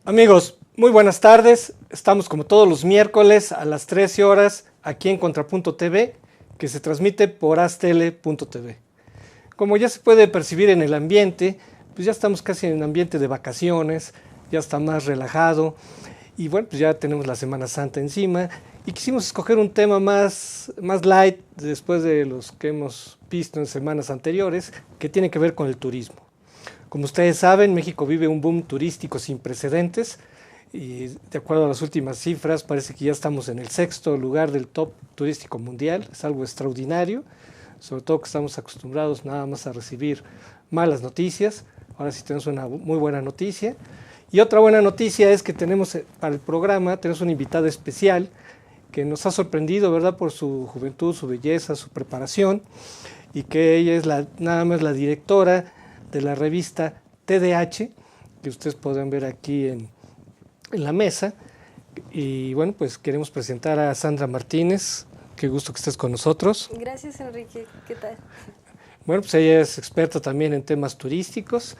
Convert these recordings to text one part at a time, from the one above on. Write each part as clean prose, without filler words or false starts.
Amigos, muy buenas tardes. Estamos como todos los miércoles a las 13 horas aquí en Contrapunto TV, que se transmite por astl.tv. Como ya se puede percibir en el ambiente, pues ya estamos casi en ambiente de vacaciones, ya está más relajado y bueno, pues ya tenemos la Semana Santa encima y quisimos escoger un tema más light después de los que hemos visto en semanas anteriores, que tiene que ver con el turismo. Como ustedes saben, México vive un boom turístico sin precedentes y de acuerdo a las últimas cifras parece que ya estamos en el 6º lugar del top turístico mundial. Es algo extraordinario, sobre todo que estamos acostumbrados nada más a recibir malas noticias. Ahora sí tenemos una muy buena noticia. Y otra buena noticia es que tenemos para el programa, tenemos una invitada especial que nos ha sorprendido, ¿verdad?, por su juventud, su belleza, su preparación, y que ella es nada más la directora de la revista TDH, que ustedes podrán ver aquí en la mesa. Y bueno, pues queremos presentar a Sandra Martínez. Qué gusto que estés con nosotros. Gracias, Enrique. ¿Qué tal? Bueno, pues ella es experta también en temas turísticos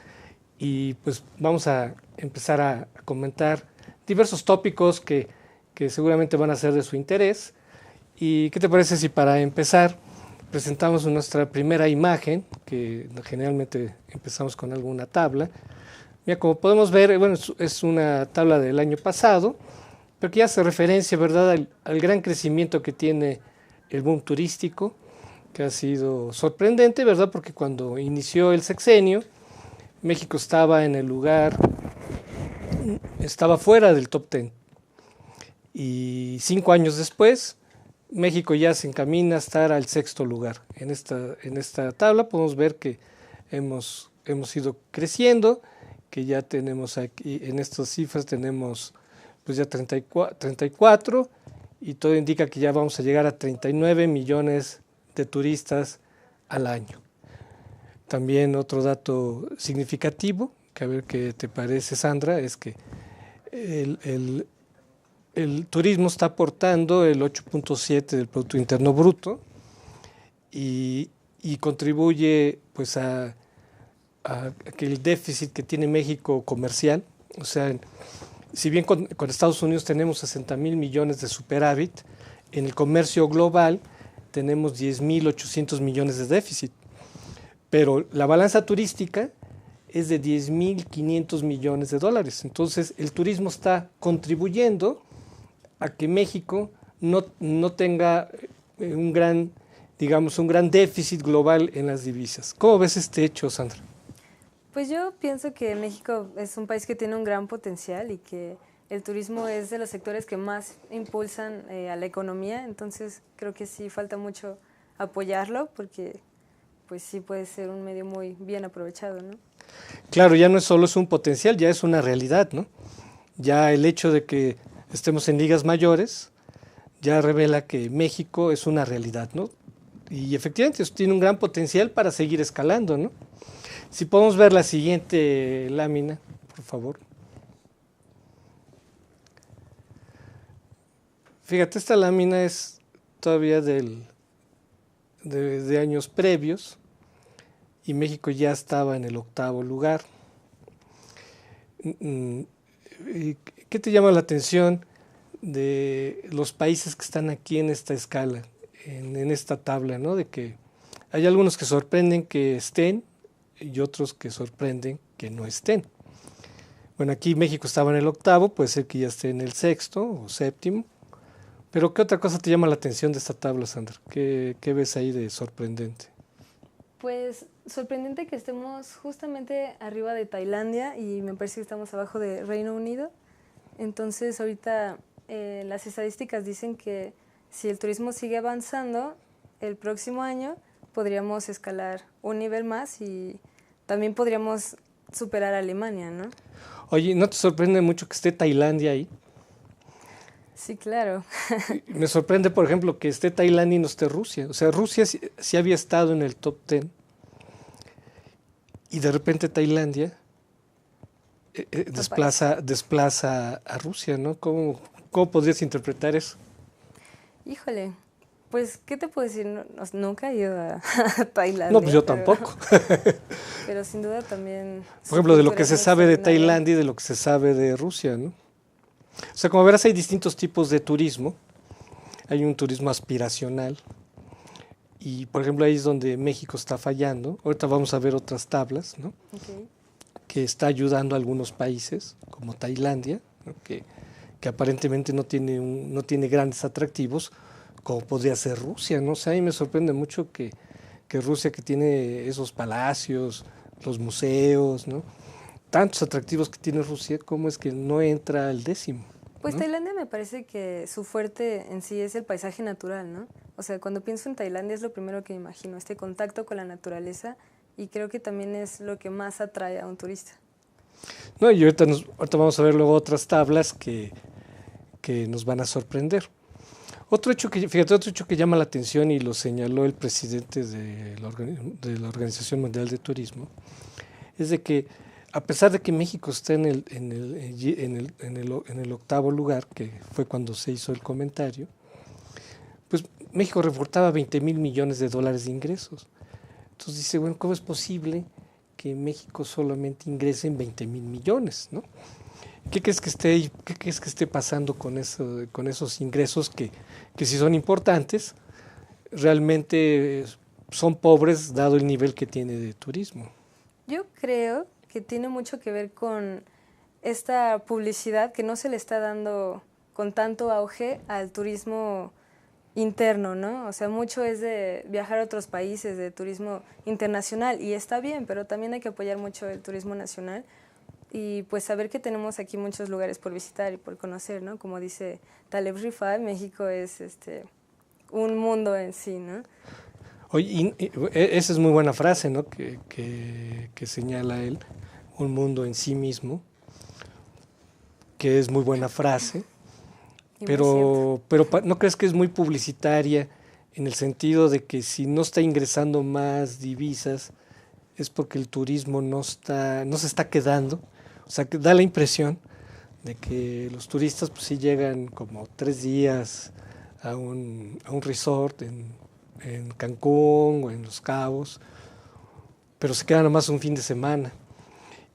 y pues vamos a empezar a comentar diversos tópicos que seguramente van a ser de su interés. ¿Y qué te parece si para empezar presentamos nuestra primera imagen, que generalmente empezamos con alguna tabla? Mira, como podemos ver, bueno, es una tabla del año pasado, pero que ya hace referencia, ¿verdad?, al gran crecimiento que tiene el boom turístico, que ha sido sorprendente, ¿verdad?, porque cuando inició el sexenio, México estaba en el lugar, estaba fuera del top 10. Y 5 años después, México ya se encamina a estar al 6º lugar. En esta tabla podemos ver que hemos ido creciendo, que ya tenemos aquí, en estas cifras tenemos pues ya 34 y todo indica que ya vamos a llegar a 39 millones de turistas al año. También otro dato significativo, que a ver qué te parece, Sandra, es que el turismo está aportando el 8.7 del Producto Interno Bruto y contribuye pues a que el déficit que tiene México comercial, o sea, si bien con Estados Unidos tenemos 60,000 millones de superávit, en el comercio global tenemos 10,800 millones de déficit, pero la balanza turística es de 10,500 millones de dólares. Entonces el turismo está contribuyendo a que México no tenga un gran déficit global en las divisas. ¿Cómo ves este hecho, Sandra? Pues yo pienso que México es un país que tiene un gran potencial y que el turismo es de los sectores que más impulsan a la economía, entonces creo que sí falta mucho apoyarlo porque pues sí puede ser un medio muy bien aprovechado, ¿no? Claro, ya no solo es un potencial, ya es una realidad, ¿no? Ya el hecho de que estemos en ligas mayores ya revela que México es una realidad, ¿no? Y efectivamente tiene un gran potencial para seguir escalando, ¿no? Si podemos ver la siguiente lámina, por favor. Fíjate, esta lámina es todavía de años previos y México ya estaba en el 8º lugar. ¿Qué te llama la atención de los países que están aquí en esta escala, en esta tabla, ¿no? De que hay algunos que sorprenden que estén y otros que sorprenden que no estén. Bueno, aquí México estaba en el 8º, puede ser que ya esté en el 6º o 7º, pero ¿qué otra cosa te llama la atención de esta tabla, Sandra? ¿Qué ves ahí de sorprendente? Pues sorprendente que estemos justamente arriba de Tailandia y me parece que estamos abajo de Reino Unido. Entonces ahorita las estadísticas dicen que si el turismo sigue avanzando, el próximo año podríamos escalar un nivel más y también podríamos superar a Alemania, ¿no? Oye, ¿no te sorprende mucho que esté Tailandia ahí? Sí, claro. Me sorprende, por ejemplo, que esté Tailandia y no esté Rusia. O sea, Rusia sí había estado en el top 10 y de repente Tailandia desplaza a Rusia, ¿no? ¿Cómo podrías interpretar eso? Híjole, pues, ¿qué te puedo decir? Nunca he ido a Tailandia. No, pues yo tampoco. pero sin duda también... Por ejemplo, de lo que se sabe de Tailandia y de lo que se sabe de Rusia, ¿no? O sea, como verás, hay distintos tipos de turismo. Hay un turismo aspiracional y, por ejemplo, ahí es donde México está fallando. Ahorita vamos a ver otras tablas, ¿no? Okay. Que está ayudando a algunos países, como Tailandia, ¿no? Que aparentemente no tiene grandes atractivos, como podría ser Rusia, ¿no? O sea, a mí me sorprende mucho que Rusia, que tiene esos palacios, los museos, ¿no? Tantos atractivos que tiene Rusia, ¿cómo es que no entra al décimo? Pues ¿no? Tailandia me parece que su fuerte en sí es el paisaje natural, ¿no? O sea, cuando pienso en Tailandia es lo primero que me imagino, este contacto con la naturaleza, y creo que también es lo que más atrae a un turista. No, y ahorita vamos a ver luego otras tablas que nos van a sorprender. Otro hecho que llama la atención y lo señaló el presidente de la Organización Mundial de Turismo, es de que a pesar de que México está en el octavo lugar, que fue cuando se hizo el comentario, pues México reportaba 20,000 millones de dólares de ingresos. Entonces dice, bueno, ¿cómo es posible que México solamente ingrese en 20,000 millones? ¿No? ¿Qué crees que esté pasando con esos ingresos que si son importantes, realmente son pobres dado el nivel que tiene de turismo? Yo creo que tiene mucho que ver con esta publicidad que no se le está dando con tanto auge al turismo interno, ¿no? O sea, mucho es de viajar a otros países, de turismo internacional, y está bien, pero también hay que apoyar mucho el turismo nacional y pues saber que tenemos aquí muchos lugares por visitar y por conocer, ¿no? Como dice Taleb Rifai, México es un mundo en sí, ¿no? Oye, esa es muy buena frase, ¿no? Que señala él, un mundo en sí mismo, que es muy buena frase, pero ¿no crees que es muy publicitaria en el sentido de que si no está ingresando más divisas es porque el turismo no se está quedando? O sea, que da la impresión de que los turistas pues sí llegan como 3 días a un resort en Cancún o en Los Cabos, pero se quedan nomás un fin de semana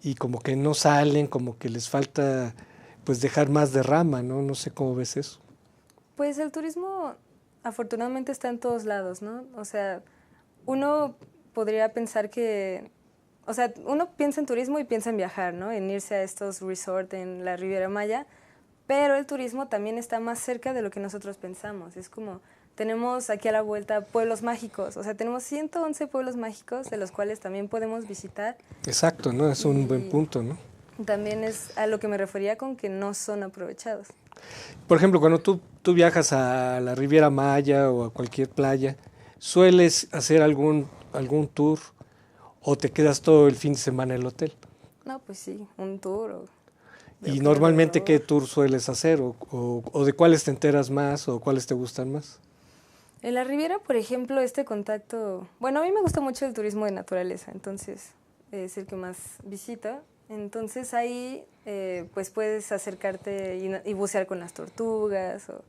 y como que no salen, como que les falta pues dejar más derrama, ¿no? No sé cómo ves eso. Pues el turismo afortunadamente está en todos lados, ¿no? O sea, uno podría pensar que, o sea, uno piensa en turismo y piensa en viajar, ¿no? En irse a estos resorts en la Riviera Maya, pero el turismo también está más cerca de lo que nosotros pensamos. Es como, tenemos aquí a la vuelta pueblos mágicos, o sea, tenemos 111 pueblos mágicos de los cuales también podemos visitar. Exacto, ¿no? Es un buen punto, ¿no? También es a lo que me refería con que no son aprovechados. Por ejemplo, cuando tú viajas a la Riviera Maya o a cualquier playa, ¿sueles hacer algún tour o te quedas todo el fin de semana en el hotel? No, pues sí, un tour o de Y hotel normalmente, ¿qué alrededor. tour sueles hacer o de cuáles te enteras más o cuáles te gustan más? En la Riviera, por ejemplo, este contacto, bueno, a mí me gusta mucho el turismo de naturaleza, entonces es el que más visito. Entonces ahí pues puedes acercarte y bucear con las tortugas o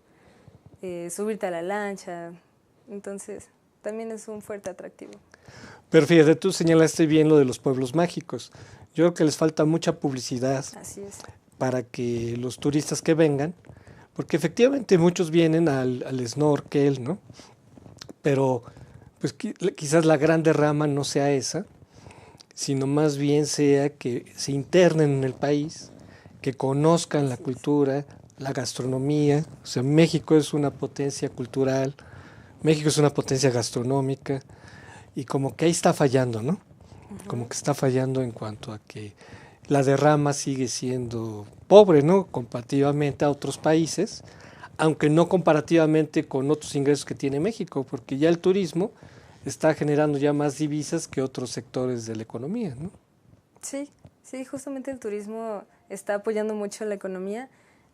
subirte a la lancha. Entonces también es un fuerte atractivo. Pero fíjate, tú señalaste bien lo de los pueblos mágicos. Yo creo que les falta mucha publicidad Así es. para que los turistas que vengan, porque efectivamente muchos vienen al snorkel, ¿no? Pero pues quizás la gran derrama no sea esa, sino más bien sea que se internen en el país, que conozcan la Así es. cultura, la gastronomía. O sea, México es una potencia cultural, México es una potencia gastronómica, y como que ahí está fallando, ¿no? Como Ujú. que está fallando en cuanto a que la derrama sigue siendo pobre, ¿no? Comparativamente a otros países, aunque no comparativamente con otros ingresos que tiene México, porque ya el turismo está generando ya más divisas que otros sectores de la economía, ¿no? Sí, sí, justamente el turismo está apoyando mucho la economía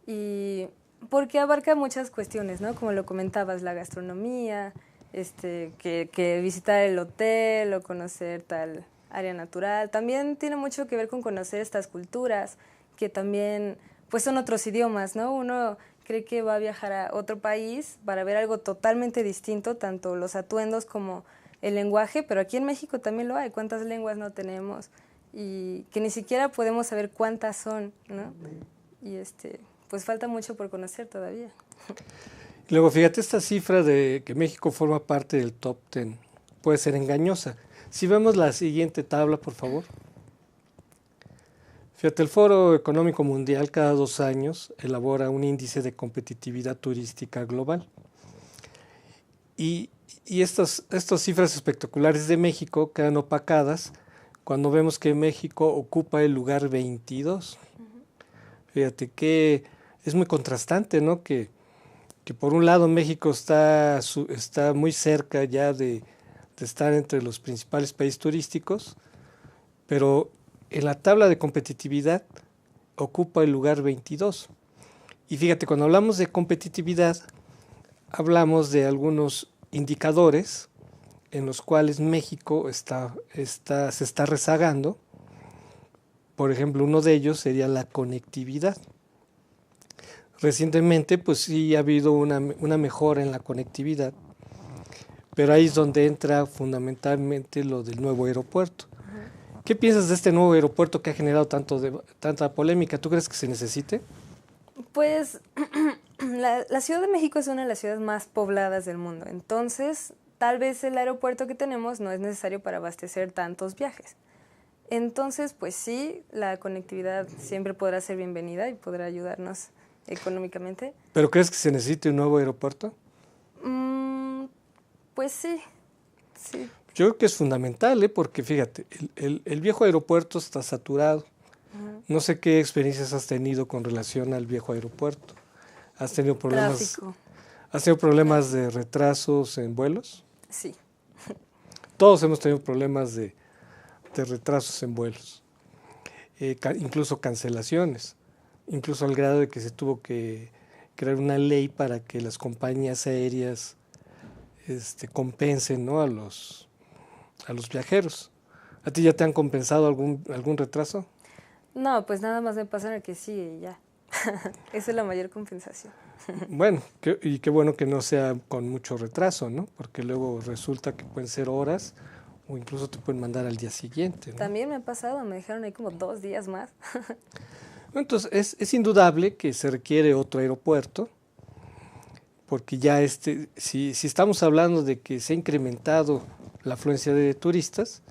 y porque abarca muchas cuestiones, ¿no? Como lo comentabas, la gastronomía, que visitar el hotel o conocer tal área natural. También tiene mucho que ver con conocer estas culturas, que también pues son otros idiomas, ¿no? Uno cree que va a viajar a otro país para ver algo totalmente distinto, tanto los atuendos como el lenguaje, pero aquí en México también lo hay. ¿Cuántas lenguas no tenemos? Y que ni siquiera podemos saber cuántas son, ¿no? Y pues falta mucho por conocer todavía. Luego, fíjate, esta cifra de que México forma parte del top 10 puede ser engañosa. Si vemos la siguiente tabla, por favor. Fíjate, el Foro Económico Mundial cada 2 años elabora un índice de competitividad turística global. Y estas cifras espectaculares de México quedan opacadas cuando vemos que México ocupa el lugar 22. Fíjate que es muy contrastante, ¿no? Que por un lado México está muy cerca ya de estar entre los principales países turísticos, pero en la tabla de competitividad ocupa el lugar 22. Y fíjate, cuando hablamos de competitividad, hablamos de algunos indicadores en los cuales México se está rezagando. Por ejemplo, uno de ellos sería la conectividad. Recientemente, pues sí ha habido una mejora en la conectividad, pero ahí es donde entra fundamentalmente lo del nuevo aeropuerto. ¿Qué piensas de este nuevo aeropuerto que ha generado tanta polémica? ¿Tú crees que se necesite? Pues la Ciudad de México es una de las ciudades más pobladas del mundo, entonces tal vez el aeropuerto que tenemos no es necesario para abastecer tantos viajes. Entonces, pues sí, la conectividad siempre podrá ser bienvenida y podrá ayudarnos económicamente. ¿Pero crees que se necesite un nuevo aeropuerto? Pues sí, sí. Yo creo que es fundamental, porque fíjate, el viejo aeropuerto está saturado. No sé qué experiencias has tenido con relación al viejo aeropuerto. ¿Has tenido problemas? Tráfico. ¿Has tenido problemas de retrasos en vuelos? Sí. Todos hemos tenido problemas de retrasos en vuelos, incluso cancelaciones, incluso al grado de que se tuvo que crear una ley para que las compañías aéreas compensen, ¿no?, a los viajeros. ¿A ti ya te han compensado algún retraso? No, pues nada más me pasa en el que sigue y ya. Esa es la mayor compensación. Bueno, y qué bueno que no sea con mucho retraso, ¿no? Porque luego resulta que pueden ser horas o incluso te pueden mandar al día siguiente, ¿no? También me ha pasado, me dejaron ahí como 2 días más. Entonces, es indudable que se requiere otro aeropuerto, porque ya si estamos hablando de que se ha incrementado la afluencia de turistas,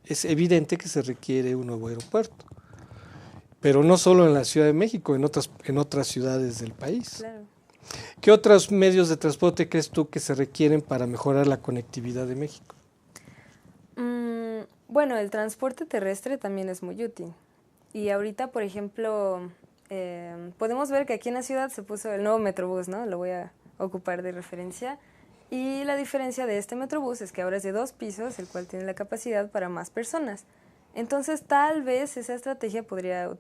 es evidente que se requiere un nuevo aeropuerto. Pero no solo en la Ciudad de México, en otras ciudades del país. Claro. ¿Qué otros medios de transporte crees tú que se requieren para mejorar la conectividad de México? Bueno, el transporte terrestre también es muy útil. Y ahorita, por ejemplo, podemos ver que aquí en la ciudad se puso el nuevo Metrobús, ¿no? Lo voy a ocupar de referencia. Y la diferencia de este Metrobús es que ahora es de 2 pisos, el cual tiene la capacidad para más personas. Entonces, tal vez esa estrategia podría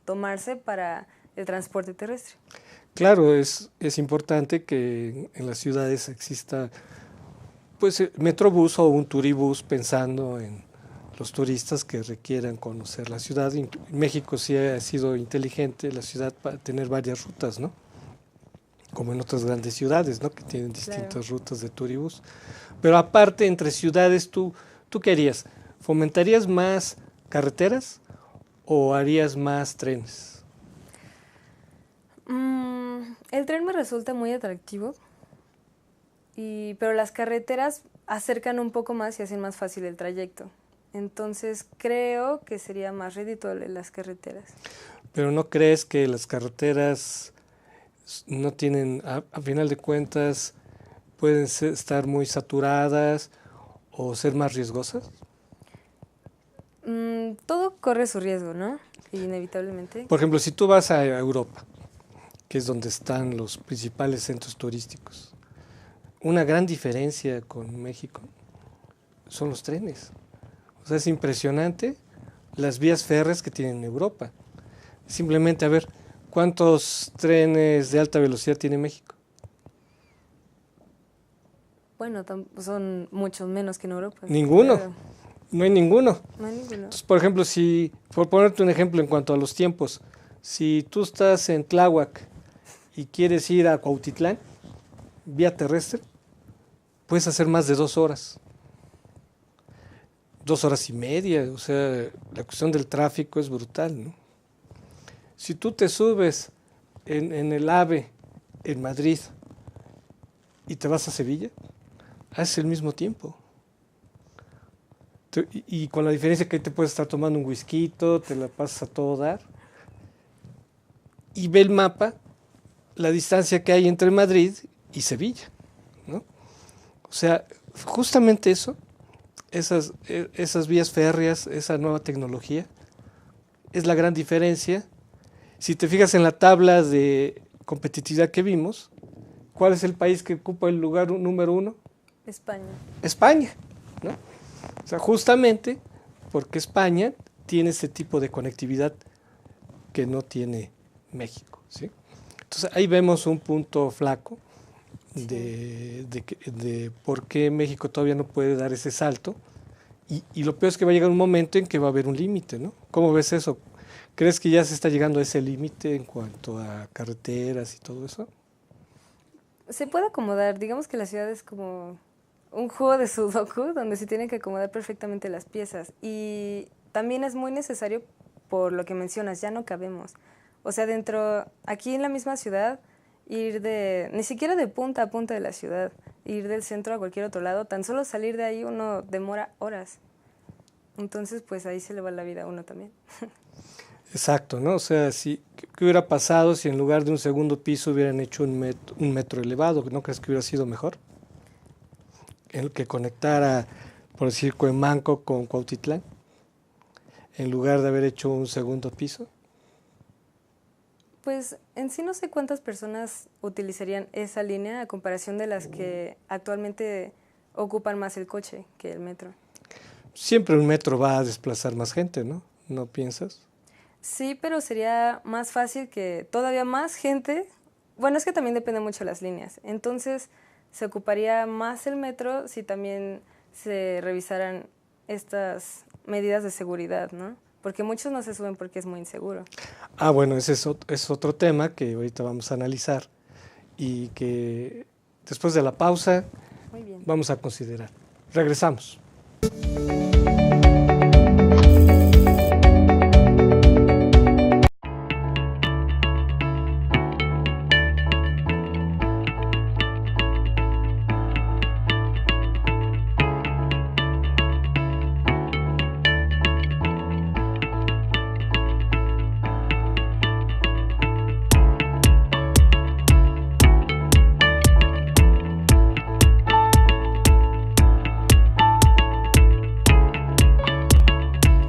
tomarse para el transporte terrestre. Claro, es importante que en las ciudades exista pues Metrobús o un turibús pensando en los turistas que requieran conocer la ciudad. México sí ha sido inteligente, la ciudad, para tener varias rutas, ¿no? Como en otras grandes ciudades, ¿no?, que tienen distintas rutas de turibús. Pero aparte, entre ciudades, ¿tú qué harías? ¿Fomentarías más carreteras o harías más trenes? El tren me resulta muy atractivo, pero las carreteras acercan un poco más y hacen más fácil el trayecto. Entonces creo que sería más redituable las carreteras. ¿Pero no crees que las carreteras no tienen, a final de cuentas, pueden estar muy saturadas o ser más riesgosas? Todo corre su riesgo, ¿no? Inevitablemente. Por ejemplo, si tú vas a Europa, que es donde están los principales centros turísticos, una gran diferencia con México son los trenes. O sea, es impresionante las vías férreas que tienen Europa. Simplemente, a ver, ¿cuántos trenes de alta velocidad tiene México? Bueno, son muchos menos que en Europa. Ninguno. Claro. No hay ninguno. No hay ninguno. Entonces, por ejemplo, por ponerte un ejemplo en cuanto a los tiempos, si tú estás en Tláhuac y quieres ir a Cuautitlán, vía terrestre, puedes hacer más de 2 horas. 2 horas y media, o sea, la cuestión del tráfico es brutal, ¿no? Si tú te subes en el AVE en Madrid y te vas a Sevilla, haces el mismo tiempo. Y con la diferencia que ahí te puedes estar tomando un whisky, te la pasas a todo dar. Y ve el mapa, la distancia que hay entre Madrid y Sevilla, ¿no? O sea, justamente eso, esas vías férreas, esa nueva tecnología, es la gran diferencia. Si te fijas en la tabla de competitividad que vimos, ¿cuál es el país que ocupa el lugar número 1? España. España, ¿no? O sea, justamente porque España tiene ese tipo de conectividad que no tiene México, ¿sí? Entonces ahí vemos un punto flaco de por qué México todavía no puede dar ese salto. Y lo peor es que va a llegar un momento en que va a haber un límite, ¿no? ¿Cómo ves eso? ¿Crees que ya se está llegando a ese límite en cuanto a carreteras y todo eso? Se puede acomodar, digamos que la ciudad es como un juego de sudoku donde se tienen que acomodar perfectamente las piezas y también es muy necesario por lo que mencionas, ya no cabemos. O sea, aquí en la misma ciudad, ni siquiera de punta a punta de la ciudad, ir del centro a cualquier otro lado, tan solo salir de ahí uno demora horas. Entonces, pues ahí se le va la vida a uno también. Exacto, ¿no? O sea, ¿qué hubiera pasado si en lugar de un segundo piso hubieran hecho un metro elevado? ¿No crees que hubiera sido mejor? El que conectara, por decir, Cuemanco con Cuautitlán, en lugar de haber hecho un segundo piso. Pues en sí no sé cuántas personas utilizarían esa línea a comparación de las que actualmente ocupan más el coche que el metro. Siempre un metro va a desplazar más gente, ¿no? ¿No piensas? Sí, pero sería más fácil que todavía más gente. Bueno, es que también depende mucho de las líneas. Entonces, se ocuparía más el metro si también se revisaran estas medidas de seguridad, ¿no? Porque muchos no se suben porque es muy inseguro. Bueno, ese es otro tema que ahorita vamos a analizar y que después de la pausa vamos a considerar. Regresamos.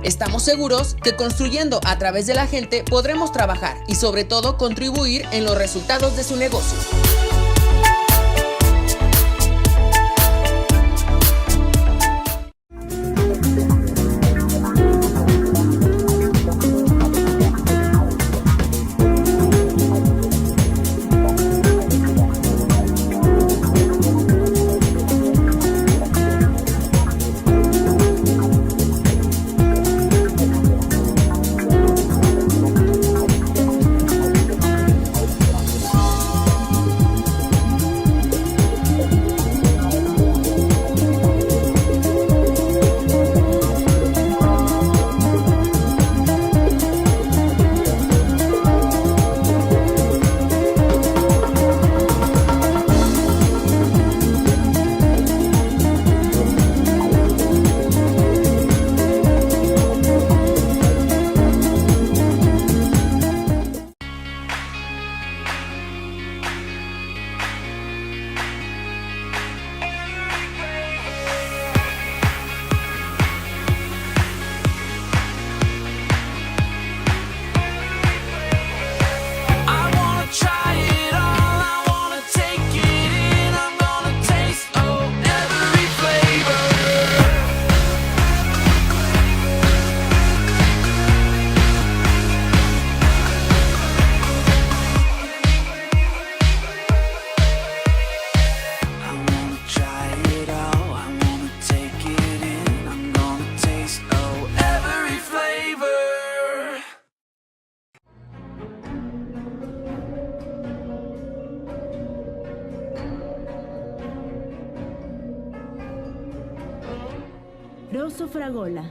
Estamos seguros que construyendo a través de la gente podremos trabajar y sobre todo contribuir en los resultados de su negocio. Rosso Fragola.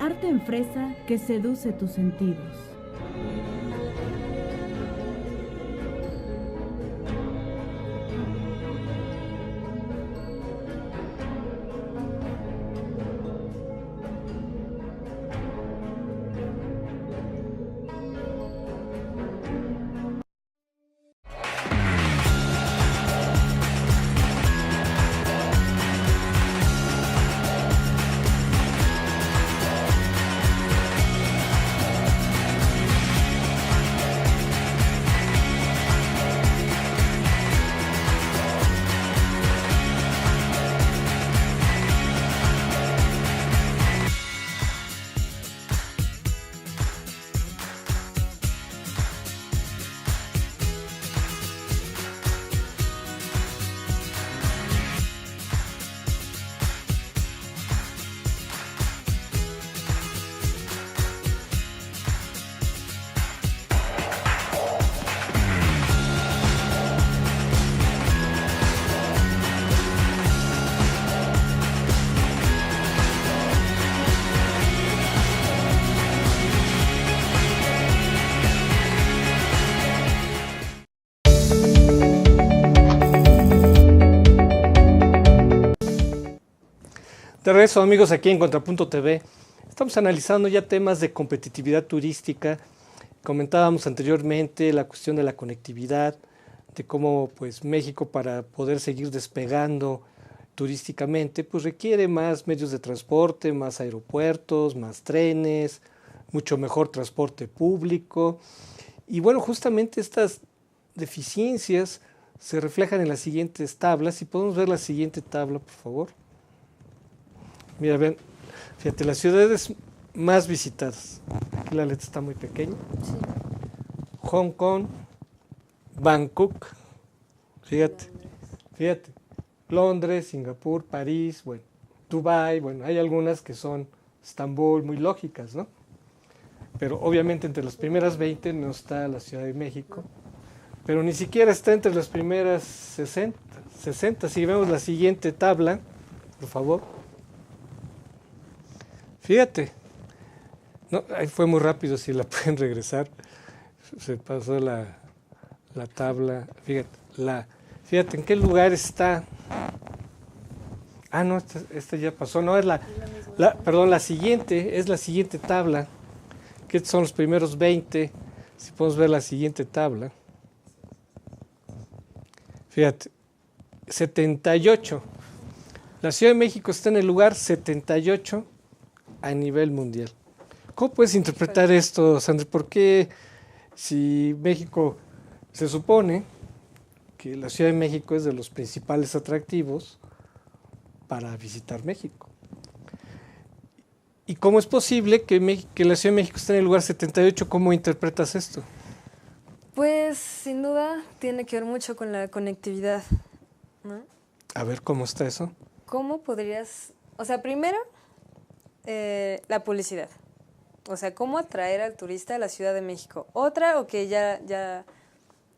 Arte en fresa que seduce tus sentidos. De regreso, amigos, aquí en Contrapunto TV. Estamos analizando ya temas de competitividad turística. Comentábamos anteriormente la cuestión de la conectividad, de cómo pues México, para poder seguir despegando turísticamente, pues requiere más medios de transporte, más aeropuertos, más trenes, mucho mejor transporte público. Y bueno, justamente estas deficiencias se reflejan en las siguientes tablas. Si podemos ver la siguiente tabla, por favor. Mira, ven, fíjate, las ciudades más visitadas. Aquí la letra está muy pequeña. Sí. Hong Kong, Bangkok, fíjate, Londres, Singapur, París, bueno, Dubái, bueno, hay algunas que son Estambul, muy lógicas, ¿no? Pero obviamente entre las primeras 20 no está la Ciudad de México, pero ni siquiera está entre las primeras 60. Si vemos la siguiente tabla, por favor. Fíjate, no, ahí fue muy rápido, si la pueden regresar, se pasó la tabla, fíjate en qué lugar está. Ah, no, esta ya pasó, no, es perdón, la siguiente, es la siguiente tabla, que son los primeros 20, si podemos ver la siguiente tabla. Fíjate, 78, la Ciudad de México está en el lugar 78 a nivel mundial. ¿Cómo puedes interpretar esto, Sandra? ¿Por qué, si México se supone que la Ciudad de México es de los principales atractivos para visitar México? ¿Y cómo es posible que la Ciudad de México esté en el lugar 78? ¿Cómo interpretas esto? Pues sin duda tiene que ver mucho con la conectividad, ¿no? A ver, ¿cómo está eso? ¿Cómo podrías, o sea, primero, la publicidad? O sea, ¿cómo atraer al turista a la Ciudad de México? Otra, o que ya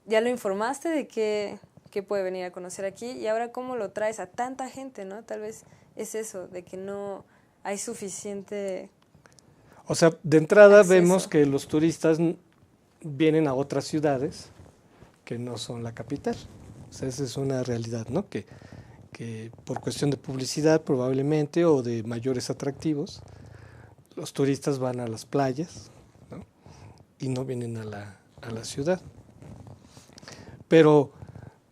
lo informaste de qué puede venir a conocer aquí, y ahora cómo lo traes a tanta gente, ¿no? Tal vez es eso, de que no hay suficiente. O sea, de entrada acceso. vemos que los turistas vienen a otras ciudades que no son la capital. O sea, esa es una realidad, ¿no? Que por cuestión de publicidad probablemente, o de mayores atractivos, los turistas van a las playas, ¿no? Y no vienen a la ciudad. Pero,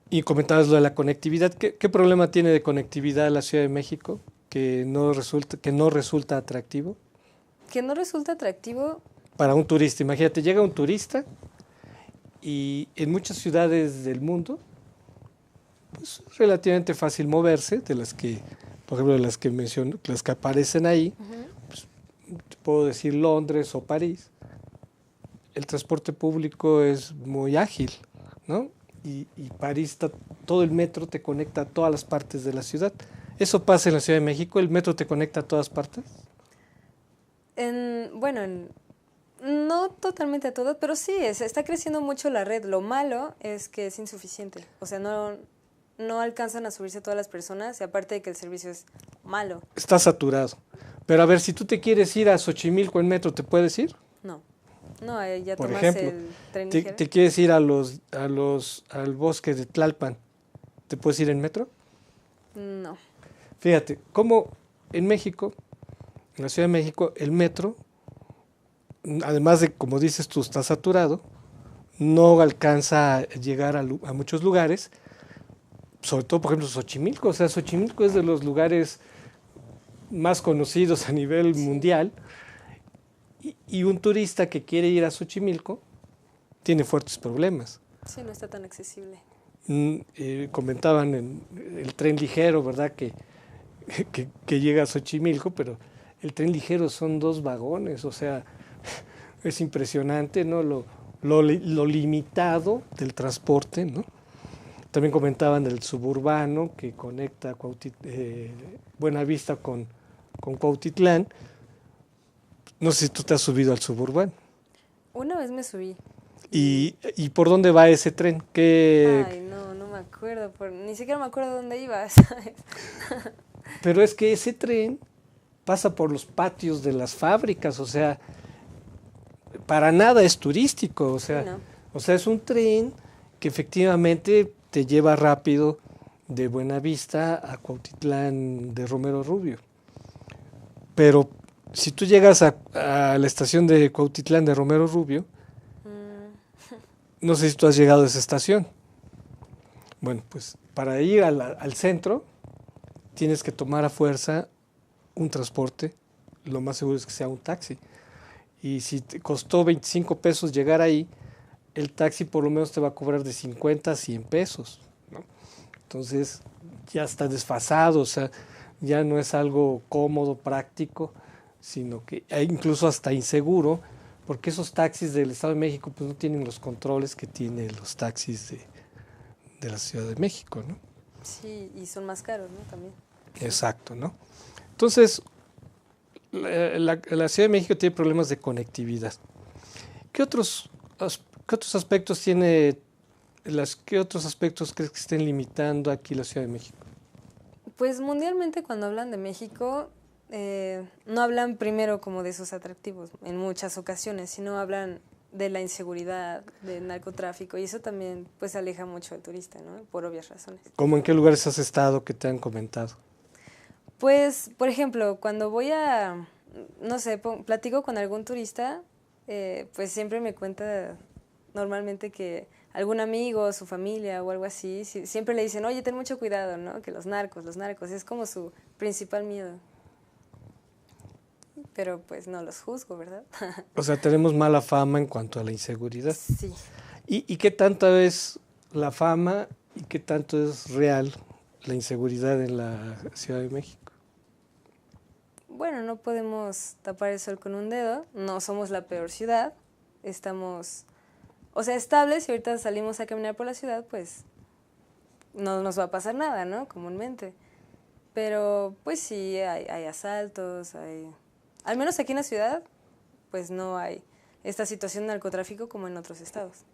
y comentabas lo de la conectividad, ¿qué problema tiene de conectividad la Ciudad de México que no resulta atractivo? Que no resulta atractivo. Para un turista, imagínate, llega un turista y en muchas ciudades del mundo pues es relativamente fácil moverse, de las que, por ejemplo, de las que menciono, las que aparecen ahí, pues, puedo decir Londres o París. El transporte público es muy ágil, ¿no? Y París, todo el metro te conecta a todas las partes de la ciudad. ¿Eso pasa en la Ciudad de México? ¿El metro te conecta a todas partes? No totalmente a todas, pero sí, está creciendo mucho la red. Lo malo es que es insuficiente. O sea, no alcanzan a subirse todas las personas y aparte de que el servicio es malo. Está saturado. Pero a ver, si tú te quieres ir a Xochimilco en metro, ¿te puedes ir? No, no, ya Por tomas ejemplo, el tren te ligero. quieres ir al bosque de Tlalpan, ¿te puedes ir en metro? No, Fíjate, como en México, en la Ciudad de México, el metro, además de, como dices tú, está saturado, no alcanza a llegar a muchos lugares, sobre todo, por ejemplo, Xochimilco. O sea, Xochimilco es de los lugares más conocidos a nivel mundial, y un turista que quiere ir a Xochimilco tiene fuertes problemas. sí, no está tan accesible. Comentaban en el tren ligero, ¿verdad? Que llega a Xochimilco, pero el tren ligero son 2 vagones, o sea, es impresionante, ¿no? Lo limitado del transporte, ¿no? También comentaban del suburbano que conecta Buenavista con Cuautitlán. No sé si tú te has subido al suburbano. Una vez me subí. ¿Y por dónde va ese tren? Ay, no me acuerdo, ni siquiera me acuerdo dónde iba, ¿sabes? Pero es que ese tren pasa por los patios de las fábricas, o sea, para nada es turístico, o sea, Sí, ¿no? o sea, es un tren que efectivamente te lleva rápido de Buenavista a Cuautitlán de Romero Rubio. Pero si tú llegas a la estación de Cuautitlán de Romero Rubio, no sé si tú has llegado a esa estación. Bueno, pues para ir al centro tienes que tomar a fuerza un transporte, lo más seguro es que sea un taxi. Y si te costó 25 pesos llegar ahí, el taxi por lo menos te va a cobrar de 50 a 100 pesos, ¿no? Entonces ya está desfasado, o sea, ya no es algo cómodo, práctico, sino que incluso hasta inseguro, porque esos taxis del Estado de México pues no tienen los controles que tienen los taxis de la Ciudad de México, ¿no? Sí, y son más caros, ¿no? También. Exacto, ¿no? Entonces, la Ciudad de México tiene problemas de conectividad. ¿Qué otros aspectos qué otros aspectos crees que estén limitando aquí la Ciudad de México? Pues mundialmente cuando hablan de México, no hablan primero como de sus atractivos en muchas ocasiones, sino hablan de la inseguridad, del narcotráfico, y eso también pues aleja mucho al turista, ¿no? Por obvias razones. ¿Cómo en qué lugares has estado que te han comentado? Pues, por ejemplo, cuando voy no sé, platico con algún turista, pues siempre me cuenta normalmente que algún amigo, su familia o algo así, siempre le dicen, oye, ten mucho cuidado, ¿no? Que los narcos, es como su principal miedo. Pero pues no los juzgo, ¿verdad? O sea, tenemos mala fama en cuanto a la inseguridad. Sí. ¿Y qué tanto es la fama y qué tanto es real la inseguridad en la Ciudad de México? Bueno, no podemos tapar el sol con un dedo, no somos la peor ciudad, estamos, o sea, estables, y ahorita salimos a caminar por la ciudad, pues no nos va a pasar nada, ¿no? Comúnmente. Pero pues sí, hay asaltos, al menos aquí en la ciudad, pues no hay esta situación de narcotráfico como en otros estados.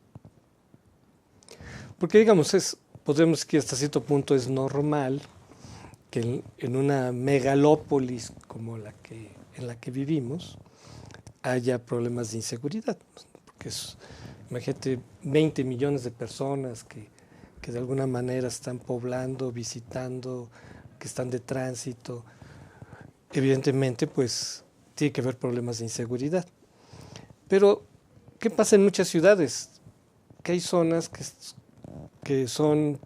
Porque digamos, podemos decir que hasta cierto punto es normal que en una megalópolis como en la que vivimos haya problemas de inseguridad, ¿no? Porque imagínate, 20 millones de personas que de alguna manera están poblando, visitando, que están de tránsito. Evidentemente, pues tiene que haber problemas de inseguridad. Pero, ¿qué pasa en muchas ciudades? Que hay zonas que son,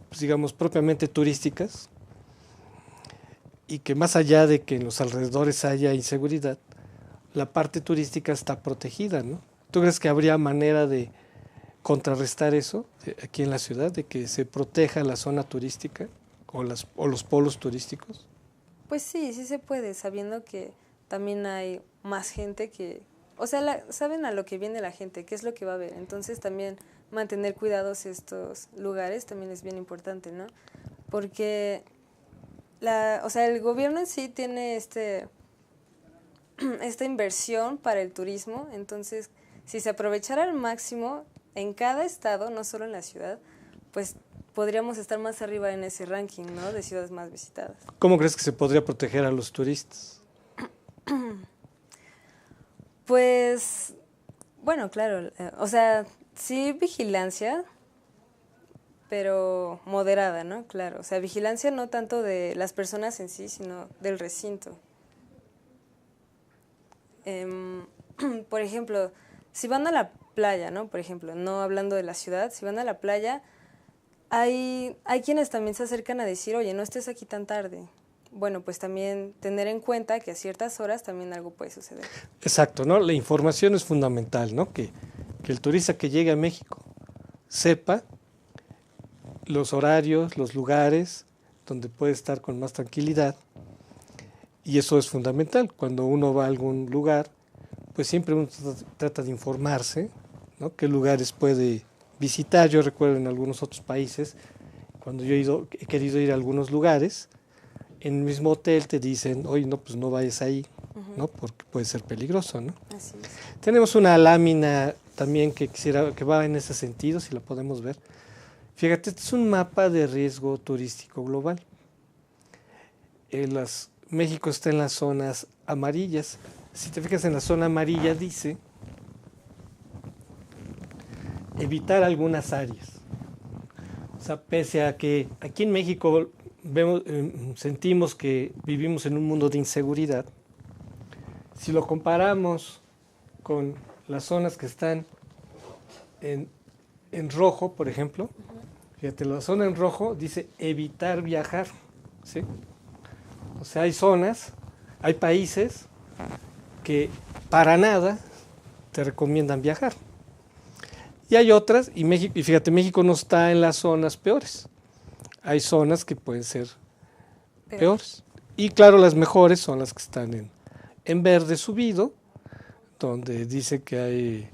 pues, digamos, propiamente turísticas, y que más allá de que en los alrededores haya inseguridad, la parte turística está protegida, ¿no? ¿Tú crees que habría manera de contrarrestar eso aquí en la ciudad, de que se proteja la zona turística o los polos turísticos? Pues sí se puede, sabiendo que también hay más gente que, o sea, saben a lo que viene la gente, qué es lo que va a ver. Entonces también mantener cuidados estos lugares también es bien importante, ¿no? Porque o sea, el gobierno en sí tiene esta inversión para el turismo, entonces si se aprovechara al máximo en cada estado, no solo en la ciudad, pues podríamos estar más arriba en ese ranking, ¿no? De ciudades más visitadas. ¿Cómo crees que se podría proteger a los turistas? Pues, bueno, claro, o sea, sí vigilancia, pero moderada, ¿no? Claro, o sea, vigilancia no tanto de las personas en sí, sino del recinto. Por ejemplo, si van a la playa, ¿no? Por ejemplo, no hablando de la ciudad, si van a la playa, hay quienes también se acercan a decir, oye, no estés aquí tan tarde. Bueno, pues también tener en cuenta que a ciertas horas también algo puede suceder. Exacto, ¿no? La información es fundamental, ¿no? Que el turista que llegue a México sepa los horarios, los lugares donde puede estar con más tranquilidad, y eso es fundamental. Cuando uno va a algún lugar, pues siempre uno trata de informarse, ¿no? Qué lugares puede visitar. Yo recuerdo en algunos otros países, cuando yo he querido ir a algunos lugares, en el mismo hotel te dicen, oye, no, pues no vayas ahí, ¿no? Porque puede ser peligroso, ¿no? Así es. Tenemos una lámina también que va en ese sentido, si la podemos ver. Fíjate, este es un mapa de riesgo turístico global. México está en las zonas amarillas. Si te fijas en la zona amarilla dice evitar algunas áreas. O sea, pese a que aquí en México sentimos que vivimos en un mundo de inseguridad, si lo comparamos con las zonas que están en rojo, por ejemplo, fíjate, la zona en rojo dice evitar viajar, ¿sí? O sea, hay países que para nada te recomiendan viajar. Y hay otras, y fíjate, México no está en las zonas peores. Hay zonas que pueden ser peores. Y claro, las mejores son las que están en verde subido, donde dice que hay,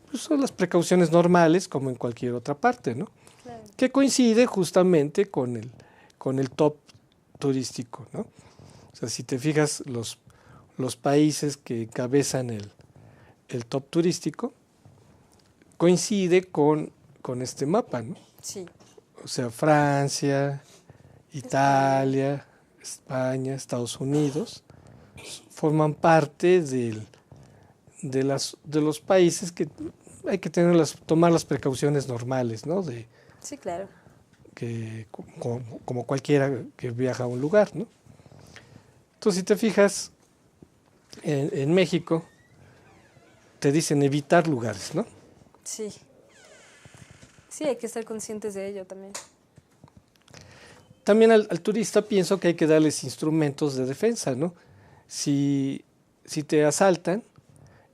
pues son las precauciones normales, como en cualquier otra parte, ¿no? Claro. Que coincide justamente con el top turístico, ¿no? O sea, si te fijas, los países que encabezan el top turístico, coincide con este mapa, ¿no? Sí. O sea, Francia, Italia, España, Estados Unidos, forman parte de los países que hay que tomar las precauciones normales, ¿no? Sí, claro. Como cualquiera que viaja a un lugar, ¿no? Entonces, si te fijas, en México te dicen evitar lugares, ¿no? Sí. Sí, hay que estar conscientes de ello también. También al turista pienso que hay que darles instrumentos de defensa, ¿no? Si te asaltan,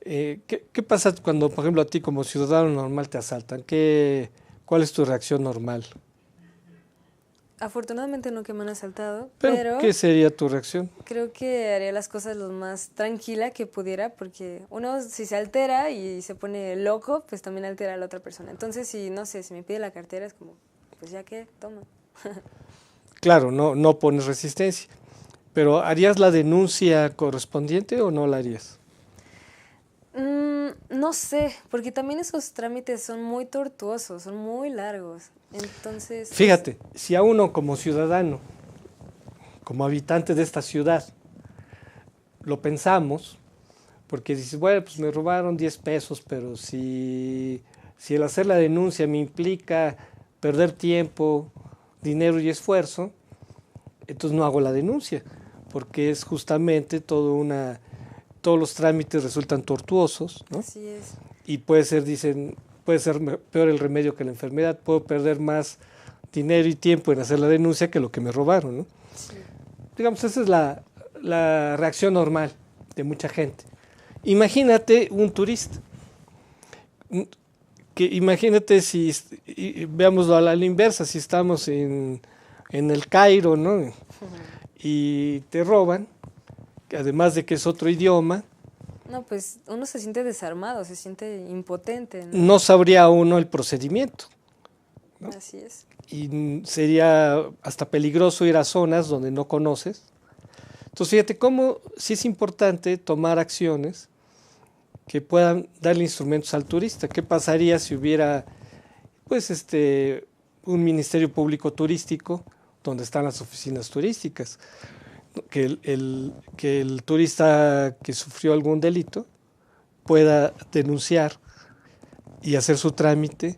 ¿qué pasa cuando, por ejemplo, a ti como ciudadano normal te asaltan? ¿Cuál es tu reacción normal? Afortunadamente no que me han asaltado, ¿Pero pero qué sería tu reacción? creo que haría las cosas lo más tranquila que pudiera, porque uno si se altera y se pone loco, pues también altera a la otra persona. Entonces, si no sé, si me pide la cartera es como, pues ya que, toma. Claro, no pones resistencia, pero ¿harías la denuncia correspondiente o no la harías? No sé, porque también esos trámites son muy tortuosos, son muy largos. Entonces, Fíjate, si a uno como ciudadano, como habitante de esta ciudad, lo pensamos, porque dices, bueno, pues me robaron 10 pesos, pero si el hacer la denuncia me implica perder tiempo, dinero y esfuerzo, entonces no hago la denuncia, porque es justamente todos los trámites resultan tortuosos, ¿no? así es. Y puede ser peor el remedio que la enfermedad, puedo perder más dinero y tiempo en hacer la denuncia que lo que me robaron, ¿no? Sí. Digamos, esa es la reacción normal de mucha gente. Imagínate un turista, imagínate veámoslo a la inversa, si estamos en el Cairo, ¿no? Y te roban, además de que es otro idioma, No, pues uno se siente desarmado, se siente impotente, ¿no? no sabría uno el procedimiento, ¿no? Así es. Y sería hasta peligroso ir a zonas donde no conoces. Entonces, fíjate cómo sí es importante tomar acciones que puedan darle instrumentos al turista. ¿Qué pasaría si hubiera, pues, un ministerio público turístico donde están las oficinas turísticas, que el turista que sufrió algún delito pueda denunciar y hacer su trámite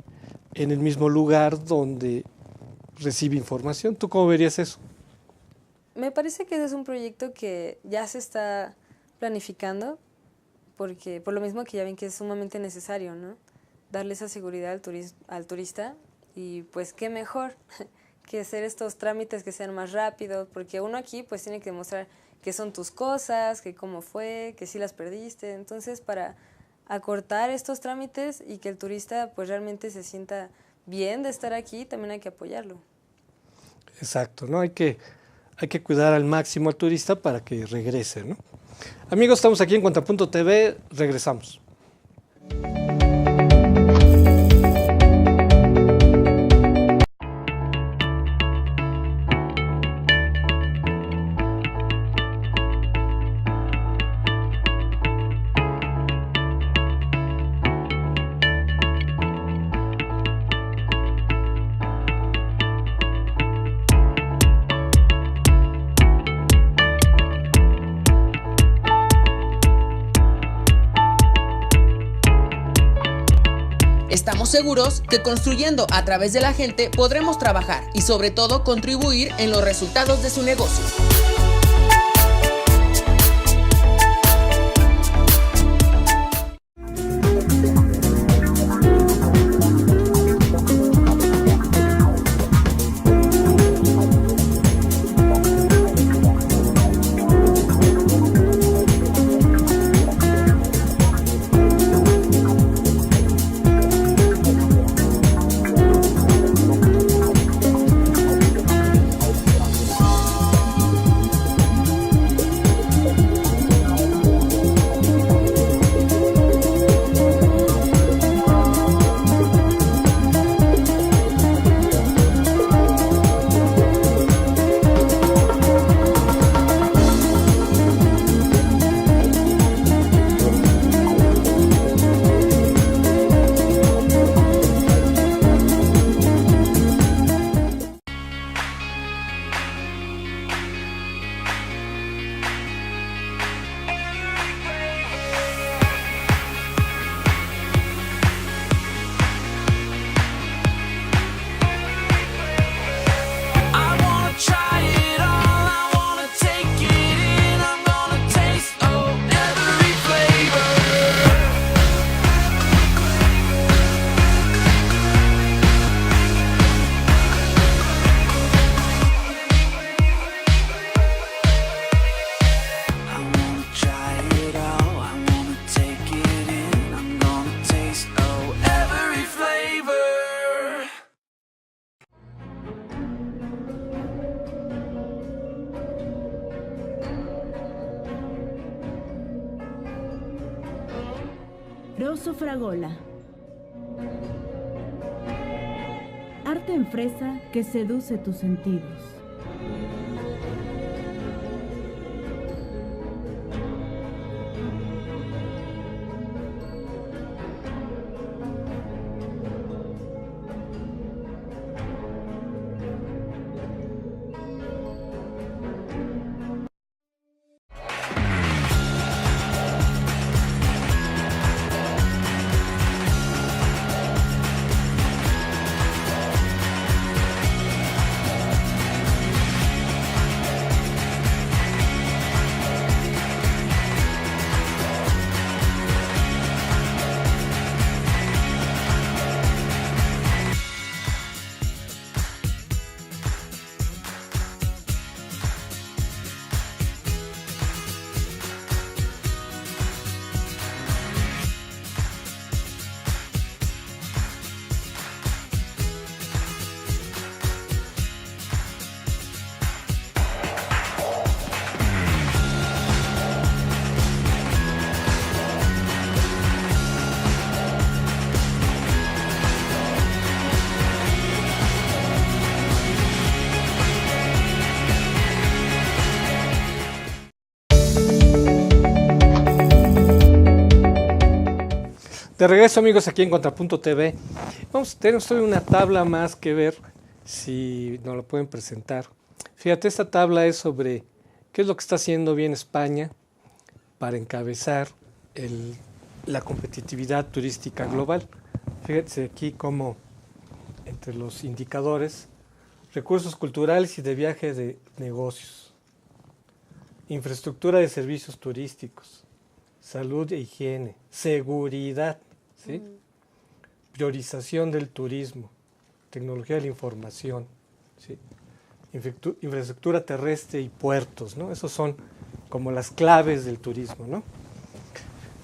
en el mismo lugar donde recibe información. ¿Tú cómo verías eso? Me parece que ese es un proyecto que ya se está planificando, porque por lo mismo que ya ven que es sumamente necesario, ¿no? Darle esa seguridad al turista, y pues qué mejor que hacer estos trámites que sean más rápidos, porque uno aquí pues tiene que demostrar qué son tus cosas, que cómo fue, que sí las perdiste. Entonces, para acortar estos trámites y que el turista pues realmente se sienta bien de estar aquí, también hay que apoyarlo. Exacto, ¿no? Hay que cuidar al máximo al turista para que regrese, ¿no? Amigos, estamos aquí en Contrapunto TV, regresamos. Estamos seguros que construyendo a través de la gente podremos trabajar y sobre todo contribuir en los resultados de su negocio. Rosso Fragola. Arte en fresa que seduce tus sentidos. De regreso, amigos, aquí en Contrapunto TV. Tenemos hoy una tabla más que ver si nos lo pueden presentar. Fíjate, esta tabla es sobre qué es lo que está haciendo bien España para encabezar la competitividad turística global. Fíjense aquí cómo entre los indicadores, recursos culturales y de viaje de negocios, infraestructura de servicios turísticos, salud e higiene, seguridad, ¿sí? Priorización del turismo, tecnología de la información, ¿sí? Infraestructura terrestre y puertos, ¿no? Esos son como las claves del turismo, ¿no?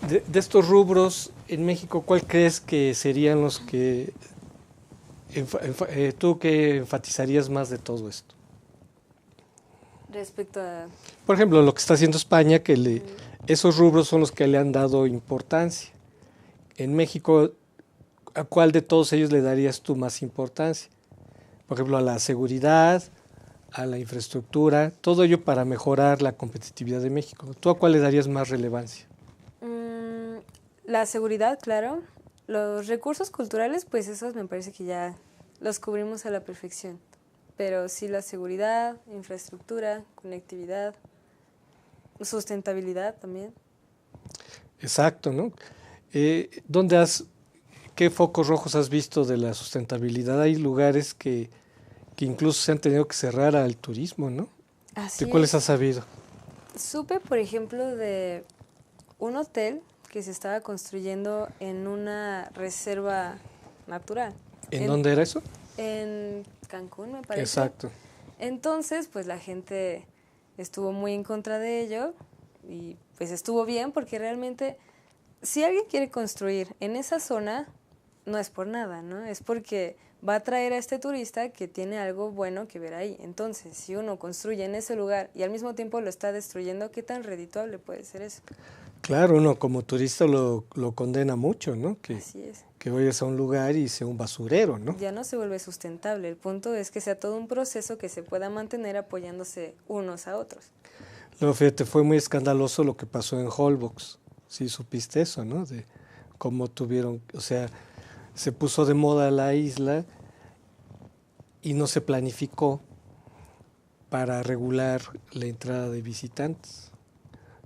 De estos rubros, en México, ¿cuál crees que serían los que tú que enfatizarías más de todo esto? Respecto a... Por ejemplo, lo que está haciendo España, que esos rubros son los que le han dado importancia. En México, ¿a cuál de todos ellos le darías tú más importancia? Por ejemplo, a la seguridad, a la infraestructura, todo ello para mejorar la competitividad de México. ¿Tú a cuál le darías más relevancia? La seguridad, claro. Los recursos culturales, pues esos me parece que ya los cubrimos a la perfección. Pero sí la seguridad, infraestructura, conectividad, sustentabilidad también. Exacto, ¿no? ¿Qué focos rojos has visto de la sustentabilidad? Hay lugares que incluso se han tenido que cerrar al turismo, ¿no? Así ¿De cuáles es. has sabido? Supe, por ejemplo, de un hotel que se estaba construyendo en una reserva natural. ¿En dónde era eso? En Cancún, me parece. Exacto. Entonces, pues la gente estuvo muy en contra de ello y pues estuvo bien porque realmente si alguien quiere construir en esa zona, no es por nada, ¿no? Es porque va a traer a este turista que tiene algo bueno que ver ahí. Entonces, si uno construye en ese lugar y al mismo tiempo lo está destruyendo, ¿qué tan redituable puede ser eso? Claro, uno como turista lo condena mucho, ¿no? Así es. Que vayas a un lugar y sea un basurero, ¿no? Ya no se vuelve sustentable. El punto es que sea todo un proceso que se pueda mantener apoyándose unos a otros. Luego, fíjate, fue muy escandaloso lo que pasó en Holbox. Sí, supiste eso, ¿no? De cómo tuvieron, o sea, se puso de moda la isla y no se planificó para regular la entrada de visitantes.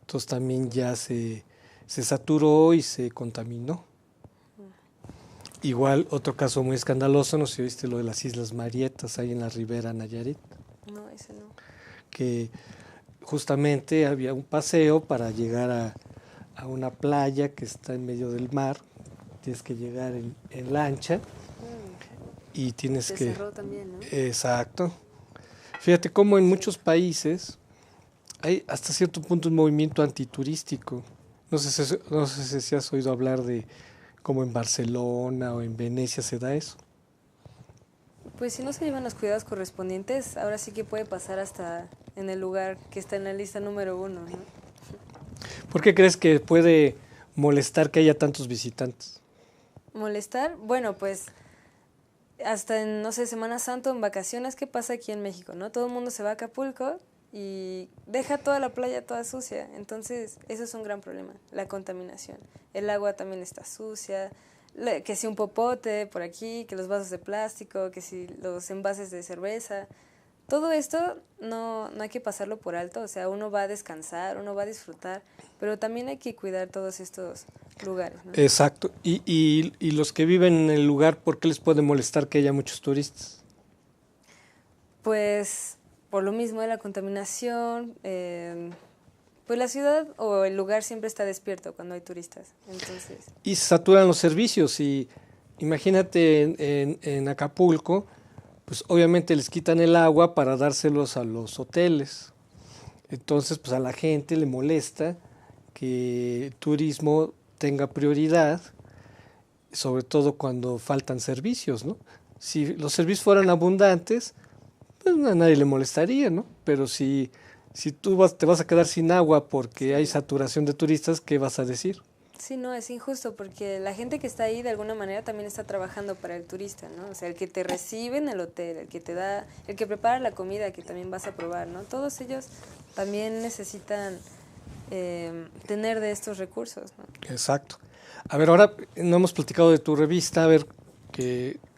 Entonces también ya se saturó y se contaminó. Igual, otro caso muy escandaloso, no sé si viste lo de las Islas Marietas, ahí en la Ribera Nayarit. No, ese no. Que justamente había un paseo para llegar a una playa que está en medio del mar. Tienes que llegar en lancha y tienes Se que... cerró también, ¿no? Exacto. Fíjate cómo en muchos países hay hasta cierto punto un movimiento antiturístico. No sé si has oído hablar de cómo en Barcelona o en Venecia se da eso. Pues si no se llevan los cuidados correspondientes, ahora sí que puede pasar hasta en el lugar que está en la lista número 1, ¿no? ¿Por qué crees que puede molestar que haya tantos visitantes? ¿Molestar? Bueno, pues hasta en, no sé, Semana Santa, en vacaciones, ¿qué pasa aquí en México, no? Todo el mundo se va a Acapulco y deja toda la playa toda sucia. Entonces, eso es un gran problema, la contaminación. El agua también está sucia, que si un popote por aquí, que los vasos de plástico, que si los envases de cerveza. Todo esto no hay que pasarlo por alto, o sea, uno va a descansar, uno va a disfrutar, pero también hay que cuidar todos estos lugares, ¿no? Exacto. Y los que viven en el lugar, ¿por qué les puede molestar que haya muchos turistas? Pues por lo mismo de la contaminación, pues la ciudad o el lugar siempre está despierto cuando hay turistas, entonces... Y se saturan los servicios y imagínate en Acapulco, pues obviamente les quitan el agua para dárselos a los hoteles. Entonces, pues a la gente le molesta que el turismo tenga prioridad, sobre todo cuando faltan servicios, ¿no? Si los servicios fueran abundantes, pues a nadie le molestaría, ¿no? Pero si tú te vas a quedar sin agua porque hay saturación de turistas, ¿qué vas a decir? Sí, no, es injusto porque la gente que está ahí de alguna manera también está trabajando para el turista, ¿no? O sea, el que te recibe en el hotel, el que te da, el que prepara la comida que también vas a probar, ¿no? Todos ellos también necesitan tener de estos recursos, ¿no? Exacto. A ver, ahora no hemos platicado de tu revista, a ver,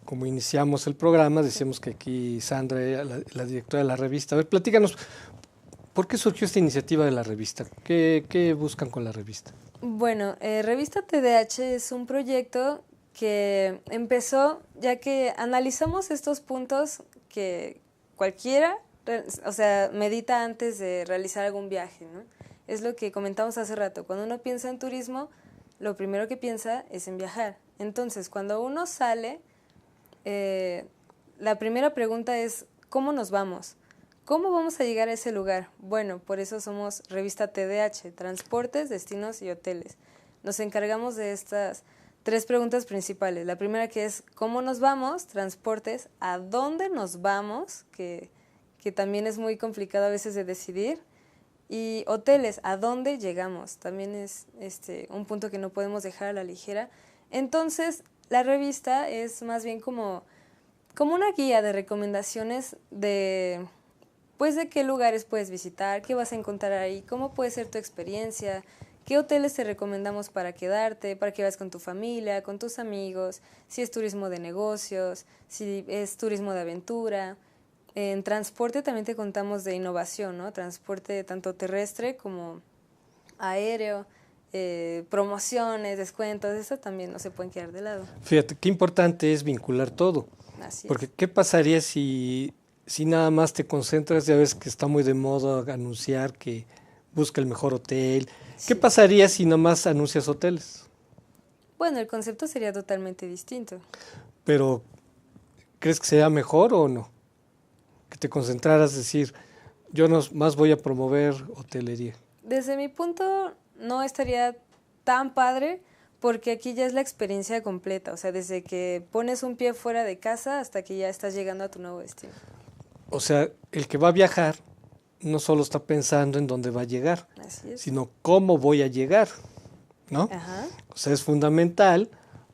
como iniciamos el programa, decíamos que aquí Sandra era la directora de la revista. A ver, platícanos, ¿por qué surgió esta iniciativa de la revista? ¿Qué buscan con la revista? Bueno, Revista TDH es un proyecto que empezó ya que analizamos estos puntos que cualquiera, o sea, medita antes de realizar algún viaje, ¿no? Es lo que comentamos hace rato. Cuando uno piensa en turismo, lo primero que piensa es en viajar. Entonces, cuando uno sale, la primera pregunta es, ¿cómo nos vamos? ¿Cómo vamos a llegar a ese lugar? Bueno, por eso somos Revista TDH, Transportes, Destinos y Hoteles. Nos encargamos de estas 3 preguntas principales. La primera que es, ¿cómo nos vamos? Transportes, ¿a dónde nos vamos? Que también es muy complicado a veces de decidir. Y hoteles, ¿a dónde llegamos? También es un punto que no podemos dejar a la ligera. Entonces, la revista es más bien como una guía de recomendaciones de qué lugares puedes visitar, qué vas a encontrar ahí, cómo puede ser tu experiencia, qué hoteles te recomendamos para quedarte, para que vayas con tu familia, con tus amigos, si es turismo de negocios, si es turismo de aventura. En transporte también te contamos de innovación, ¿no? Transporte tanto terrestre como aéreo, promociones, descuentos, eso también no se pueden quedar de lado. Fíjate, qué importante es vincular todo. Así Porque es. ¿qué pasaría si nada más te concentras? Ya ves que está muy de moda anunciar que busca el mejor hotel. Sí. ¿Qué pasaría si nada más anuncias hoteles? Bueno, el concepto sería totalmente distinto. Pero, ¿crees que sería mejor o no? Que te concentraras, decir, yo no más voy a promover hotelería. Desde mi punto no estaría tan padre porque aquí ya es la experiencia completa, o sea, desde que pones un pie fuera de casa hasta que ya estás llegando a tu nuevo destino. O sea, el que va a viajar no solo está pensando en dónde va a llegar, Así es. sino cómo voy a llegar, ¿no? Ajá. O sea, es fundamental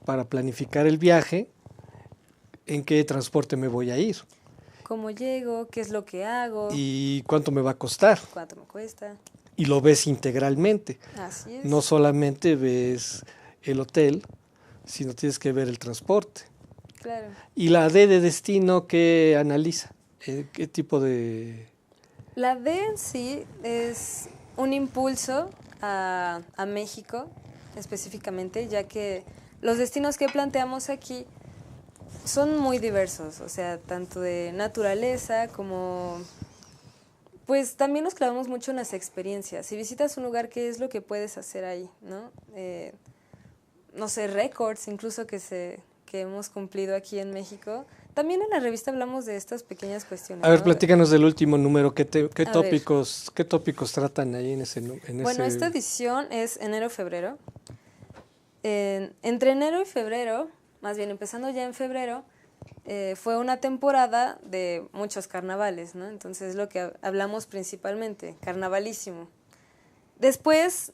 para planificar el viaje en qué transporte me voy a ir ¿Cómo llego? ¿Qué es lo que hago? y cuánto me va a costar. ¿Cuánto me cuesta? Y lo ves integralmente. Así es. No solamente ves el hotel, sino tienes que ver el transporte. Claro. ¿Y la D de destino qué analiza? ¿Qué tipo de...? La D en sí es un impulso a México específicamente, ya que los destinos que planteamos aquí son muy diversos, o sea, tanto de naturaleza como... Pues también nos clavamos mucho en las experiencias. Si visitas un lugar, ¿qué es lo que puedes hacer ahí? No sé, récords incluso que hemos cumplido aquí en México. También en la revista hablamos de estas pequeñas cuestiones. A ver, ¿no? platícanos del último número. ¿Qué A tópicos tratan ahí en ese? Bueno, esta edición es enero-febrero. Entre enero y febrero, más bien empezando ya en febrero, fue una temporada de muchos carnavales, ¿no? Entonces es lo que hablamos principalmente, carnavalísimo. Después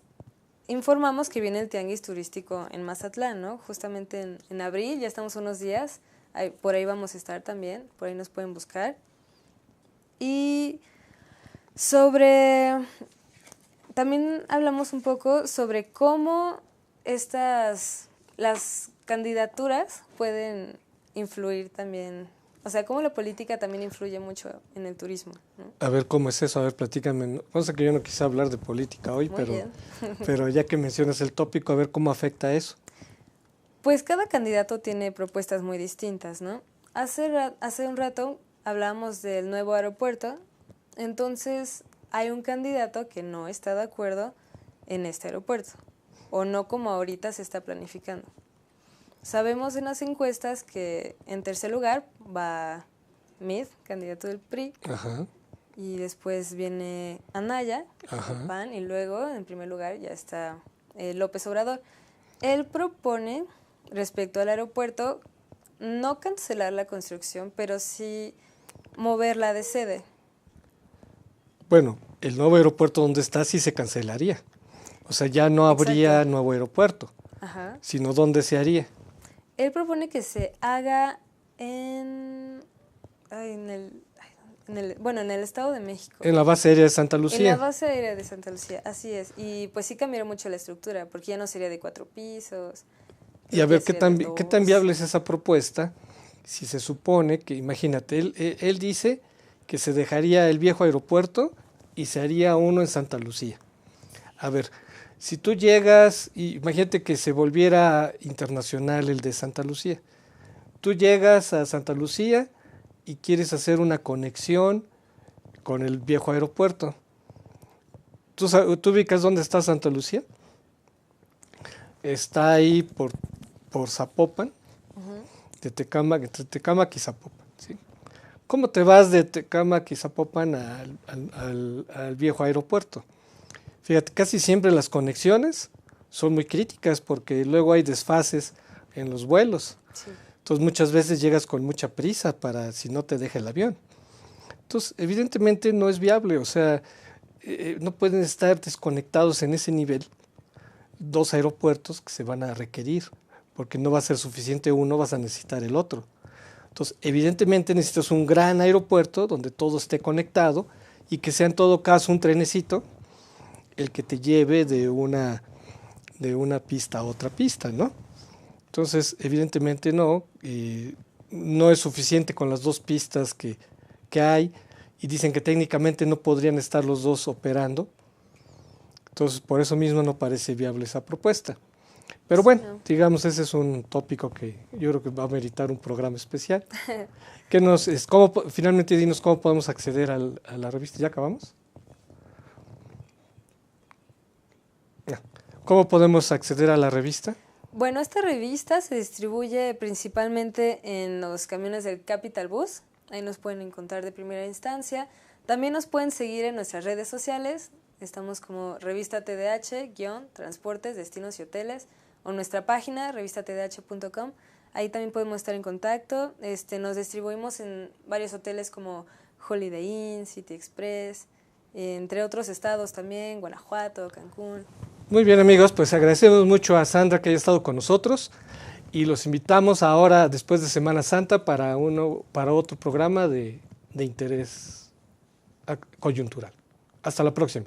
informamos que viene el tianguis turístico en Mazatlán, ¿no? Justamente en abril, ya estamos unos días, por ahí vamos a estar también, por ahí nos pueden buscar. Y también hablamos un poco sobre cómo las candidaturas pueden influir también, o sea, cómo la política también influye mucho en el turismo, ¿no? A ver, ¿cómo es eso? A ver, platícame. Cosa que yo no quise hablar de política hoy, Muy bien. pero ya que mencionas el tópico, a ver cómo afecta eso. Pues cada candidato tiene propuestas muy distintas, ¿no? Hace un rato hablábamos del nuevo aeropuerto, entonces hay un candidato que no está de acuerdo en este aeropuerto, o no como ahorita se está planificando. Sabemos en las encuestas que en tercer lugar va Mid, candidato del PRI, Ajá, y después viene Anaya, Ajá. del PAN, y luego en primer lugar ya está López Obrador. Él propone, respecto al aeropuerto, no cancelar la construcción, pero sí moverla de sede. Bueno, el nuevo aeropuerto donde está sí se cancelaría. O sea, ya no habría Exacto. nuevo aeropuerto, Ajá. sino dónde se haría. Él propone que se haga en el Estado de México. En la base aérea de Santa En Lucía. la base aérea de Santa Lucía, así es. Y pues sí cambiaría mucho la estructura, porque ya no sería de 4 pisos. Y a ver, ya ¿qué sería de tan 2. viable es esa propuesta si se supone que, imagínate, él dice que se dejaría el viejo aeropuerto y se haría uno en Santa Lucía. A ver, si tú llegas, y imagínate que se volviera internacional el de Santa Lucía. Tú llegas a Santa Lucía y quieres hacer una conexión con el viejo aeropuerto. ¿Tú ubicas dónde está Santa Lucía? Está ahí por Zapopan, de Tecámac, entre Tecámac y Zapopan, ¿sí? ¿Cómo te vas de Tecámac y Zapopan al viejo aeropuerto? Fíjate, casi siempre las conexiones son muy críticas porque luego hay desfases en los vuelos. Sí. Entonces muchas veces llegas con mucha prisa para si no te deja el avión. Entonces evidentemente no es viable, o sea, no pueden estar desconectados en ese nivel dos aeropuertos que se van a requerir, porque no va a ser suficiente uno, vas a necesitar el otro. Entonces evidentemente necesitas un gran aeropuerto donde todo esté conectado y que sea en todo caso un trenecito el que te lleve de una pista a otra pista, ¿no? Entonces, evidentemente no es suficiente con las dos pistas que hay, y dicen que técnicamente no podrían estar los dos operando. Entonces, por eso mismo no parece viable esa propuesta. Pero bueno, digamos, ese es un tópico que yo creo que va a meritar un programa especial. Finalmente, dinos cómo podemos acceder a la revista. ¿Ya acabamos? ¿Cómo podemos acceder a la revista? Bueno, esta revista se distribuye principalmente en los camiones del Capital Bus. Ahí nos pueden encontrar de primera instancia. También nos pueden seguir en nuestras redes sociales. Estamos como Revista TDH, Transportes, Destinos y Hoteles, o nuestra página, revistatdh.com. Ahí también podemos estar en contacto. Nos distribuimos en varios hoteles como Holiday Inn, City Express, entre otros estados también, Guanajuato, Cancún. Muy bien, amigos, pues agradecemos mucho a Sandra que haya estado con nosotros y los invitamos ahora, después de Semana Santa, para otro programa de interés coyuntural. Hasta la próxima.